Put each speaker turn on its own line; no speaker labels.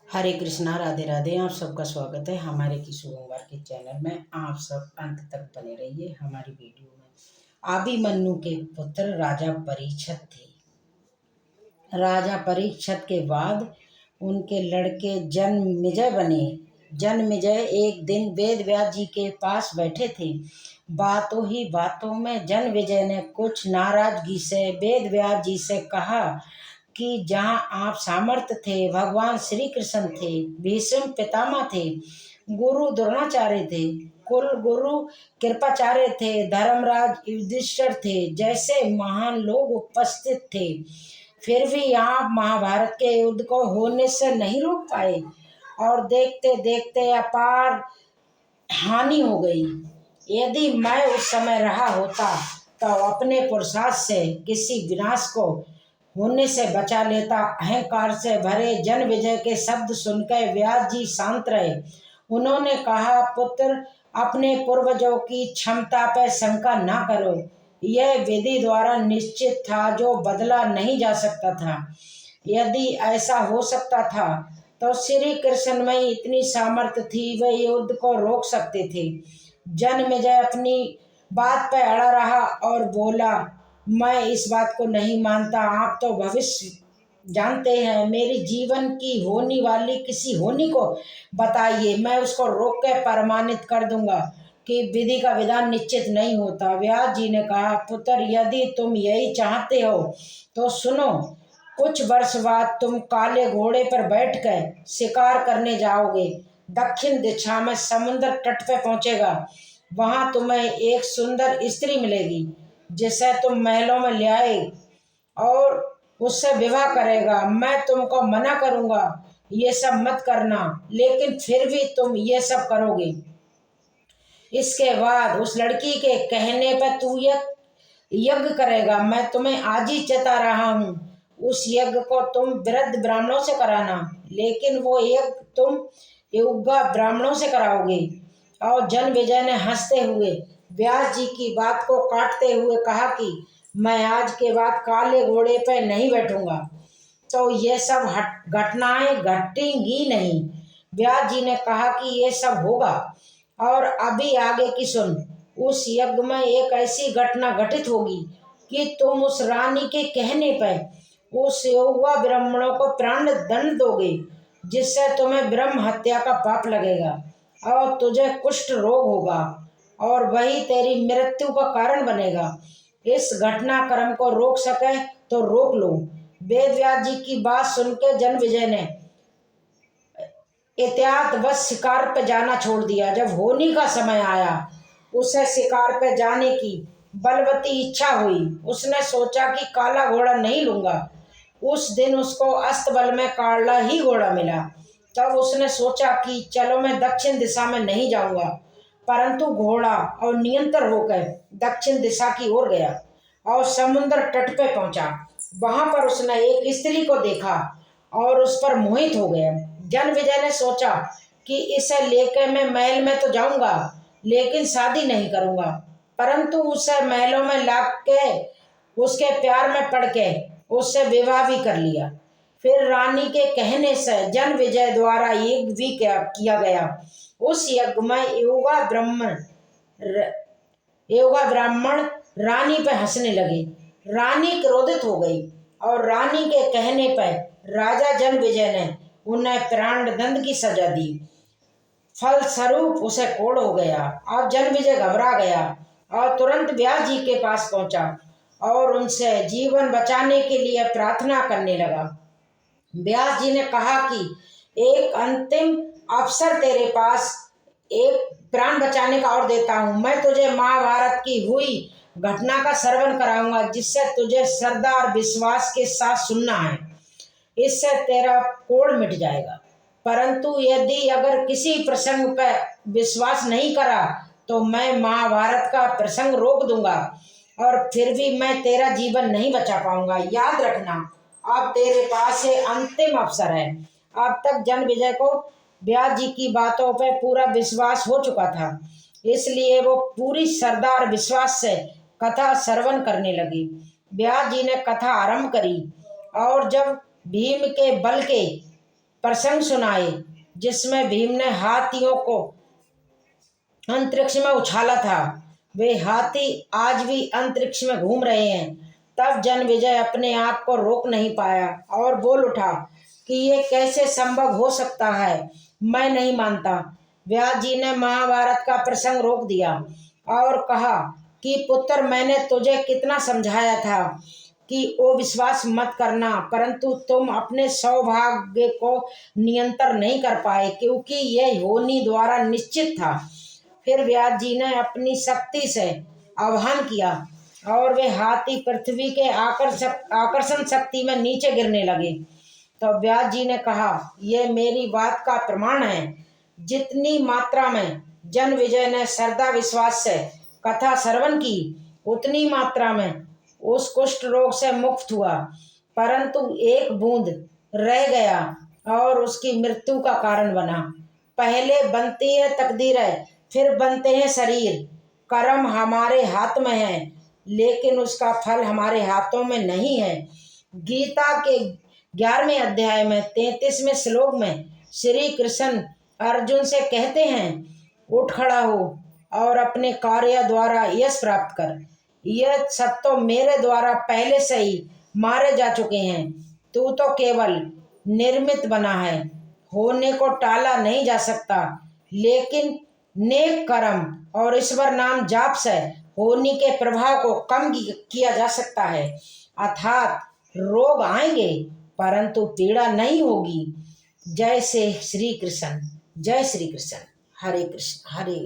हरे कृष्णा, राधे राधे। आप सबका स्वागत है हमारे किशोर कुमार के चैनल में। आप सब अंत तक बने रहिए हमारी वीडियो में। अभिमन्यु के पुत्र राजा परीक्षित थे। राजा परीक्षित के बाद उनके लड़के जन्मेजय बने। जन्मेजय एक दिन वेद व्यास जी के पास बैठे थे। बातों ही बातों में जन्मेजय ने कुछ नाराजगी से वेद व्यास जी से कहा कि जहाँ आप सामर्थ्य थे, भगवान श्री कृष्ण थे, भीष्म पितामह थे, गुरु द्रोणाचार्य थे, कुल गुरु कृपाचार्य थे, धर्मराज युधिष्ठिर थे, जैसे महान लोग उपस्थित थे, फिर भी आप महाभारत के युद्ध को होने से नहीं रोक पाए और देखते देखते अपार हानि हो गई। यदि मैं उस समय रहा होता तो अपने पुरुषार्थ से किसी विनाश को होने से बचा लेता। अहंकार से भरे जन्मेजय के शब्द सुनकर व्यास जी शांत रहे। उन्होंने कहा, पुत्र, अपने पूर्वजों की क्षमता पर शंका ना करो। यह विधि द्वारा निश्चित था जो बदला नहीं जा सकता था। यदि ऐसा हो सकता था तो श्री कृष्ण में इतनी सामर्थ्य थी, वे युद्ध को रोक सकते थे। जन्मेजय अपनी बात पर अड़ा रहा और बोला, मैं इस बात को नहीं मानता। आप तो भविष्य जानते हैं। मेरी जीवन की होने वाली किसी होनी को बताइए, मैं उसको रोक कर प्रमाणित कर दूंगा कि विधि का विधान निश्चित नहीं होता। व्यास जी ने कहा, पुत्र, यदि तुम यही चाहते हो तो सुनो। कुछ वर्ष बाद तुम काले घोड़े पर बैठकर शिकार करने जाओगे। दक्षिण दिशा में समुद्र तट पर पहुंचेगा। वहां तुम्हें एक सुंदर स्त्री मिलेगी जिसे तुम महलों में ले आए और उससे विवाह करेगा। मैं तुमको मना करूंगा ये सब मत करना, लेकिन फिर भी तुम ये सब करोगे। इसके बाद उस लड़की के कहने पर तू यज्ञ करेगा। मैं तुम्हें आज ही चेता रहा हूँ। उस यज्ञ को तुम वृद्ध ब्राह्मणों से कराना, लेकिन वो यज्ञ तुम युवा ब्राह्मणों से कराओगे। और जन्मेजय ने हंसते हुए व्यास जी की बात को काटते हुए कहा कि मैं आज के बाद काले घोड़े पर नहीं बैठूंगा। तो ये सब घटनाएं घटेंगी नहीं। व्यास जी ने कहा कि ये सब होगा, और अभी आगे की सुन। उस यज्ञ में एक ऐसी घटना घटित होगी कि तुम उस रानी के कहने पर उस युवा ब्राह्मणों को प्राण दंड दोगे, जिससे तुम्हें ब्रह्म हत्या का पाप लगेगा और तुझे कुष्ठ रोग होगा, और वही तेरी मृत्यु का कारण बनेगा। इस घटनाक्रम को रोक सके तो रोक लो। वेद व्यास जी की बात सुनकर जन्मेजय ने एहतियात बस शिकार पर जाना छोड़ दिया। जब होनी का समय आया, उसे शिकार पर जाने की बलवती इच्छा हुई। उसने सोचा कि काला घोड़ा नहीं लूंगा। उस दिन उसको अस्तबल में काला ही घोड़ा मिला। तब उसने सोचा कि चलो, मैं दक्षिण दिशा में नहीं जाऊंगा, परंतु घोड़ा और नियंत्रण होकर दक्षिण दिशा की ओर गया और समुद्र तट पे पहुंचा। वहां पर उसने एक स्त्री को देखा और उस पर मोहित हो गया। जन्मेजय ने सोचा कि इसे लेकर मैं महल में तो जाऊंगा, लेकिन शादी नहीं करूंगा, परंतु उसे महलों में ला के उसके प्यार में पड़ के उससे विवाह भी कर लिया। फिर रानी के कहने से जन्मेजय द्वारा यज्ञ भी किया गया। उस यज्ञ में युवा ब्राह्मण रानी पर हंसने लगे। रानी क्रोधित हो गई और रानी के कहने पर राजा जन्मेजय ने उन्हें प्राणदंड की सजा दी। फलस्वरूप उसे कोढ़ हो गया। अब जन्मेजय घबरा गया और तुरंत व्यास जी के पास पहुंचा और उनसे जीवन बचाने के लिए प्रार्थना करने लगा। व्यास जी ने कहा कि एक अंतिम अवसर तेरे पास, एक प्राण बचाने का और देता हूँ। मैं तुझे महाभारत की हुई घटना का श्रवण कराऊंगा, जिससे तुझे श्रद्धा और विश्वास के साथ सुनना है। इससे तेरा कोढ़ मिट जाएगा। परंतु यदि अगर किसी प्रसंग पर विश्वास नहीं करा तो मैं महाभारत का प्रसंग रोक दूंगा और फिर भी मैं तेरा जीवन नहीं बचा पाऊंगा। याद रखना, अब तेरे पास ये अंतिम अवसर है। अब तक जन्मेजय को व्यास जी की बातों पर पूरा विश्वास हो चुका था, इसलिए वो पूरी श्रद्धा और विश्वास से कथा श्रवण करने लगी। व्यास जी ने कथा आरंभ करी और जब भीम के बल के प्रसंग सुनाए जिसमें भीम ने हाथियों को अंतरिक्ष में उछाला था। वे हाथी आज भी अंतरिक्ष में घूम रहे हैं। तब जन्मेजय अपने आप को रोक नहीं पाया और बोल उठा कि ये कैसे संभव हो सकता है, मैं नहीं मानता। व्यास जी ने महाभारत का प्रसंग रोक दिया और कहा कि पुत्र, मैंने तुझे कितना समझाया था कि वो विश्वास मत करना, परंतु तुम अपने सौभाग्य को नियंत्रण नहीं कर पाए, क्योंकि यह होनी द्वारा निश्चित था। फिर व्यास जी ने अपनी शक्ति से आह्वान किया और वे हाथी पृथ्वी के आकर्षण शक्ति में नीचे गिरने लगे। तो व्यास जी ने कहा, यह मेरी बात का प्रमाण है। जितनी मात्रा में जन्मेजय ने श्रद्धा विश्वास से कथा श्रवण की, उतनी मात्रा में उस कुष्ठ रोग से मुक्त हुआ, परंतु एक बूंद रह गया और उसकी मृत्यु का कारण बना। पहले बनती है तकदीरें, फिर बनते हैं शरीर। कर्म हमारे हाथ में है, लेकिन उसका फल हमारे हाथों में नहीं है। गीता के 11वें अध्याय में 33वें श्लोक में श्री कृष्ण अर्जुन से कहते हैं, उठ खड़ा हो और अपने कार्य द्वारा यश प्राप्त कर। यह सब तो मेरे द्वारा पहले से ही मारे जा चुके हैं। तू तो केवल निर्मित बना है, होने को टाला नहीं जा सकता। लेकिन नेक कर्म और ईश्वर नाम जाप से होनी के प्रभाव को कम किया जा सकता है। अर्थात रोग आएंगे परंतु पीड़ा नहीं होगी। जय श्री कृष्ण, जय श्री कृष्ण। हरे कृष्ण, हरे